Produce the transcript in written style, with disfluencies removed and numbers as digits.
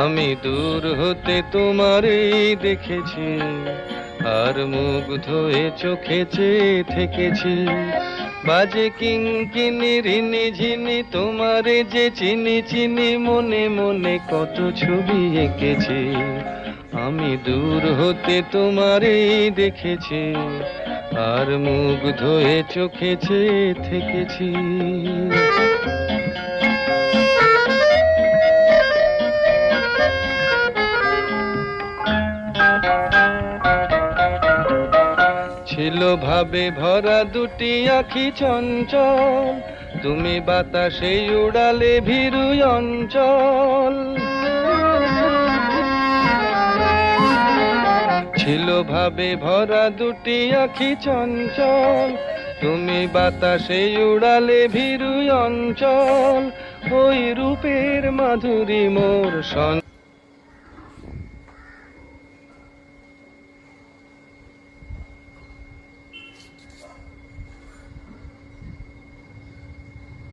আমি দূর হতে তোমারই দেখেছি, আর মুগ্ধ হয়ে চোখে চেয়ে থেকেছি। বাজে কিঙ্কিনি রিনি ঝিনি তোমারে যে চিনি চিনি, মনে মনে কত ছবি এঁকেছি। আমি দূর হতে তোমারই দেখেছি, আর মুগ্ধ হয়ে চোখে চেয়ে থেকেছি। ছিল ভাবে ভরা দুটি আঁখি চঞ্চল, তুমি বাতাসে উড়ালে ভীরু অঞ্চল। ছিল ভাবে ভরা দুটি আঁখি চঞ্চল, তুমি বাতাসে উড়ালে ভীরু অঞ্চল। ওই রূপের মাধুরী মোর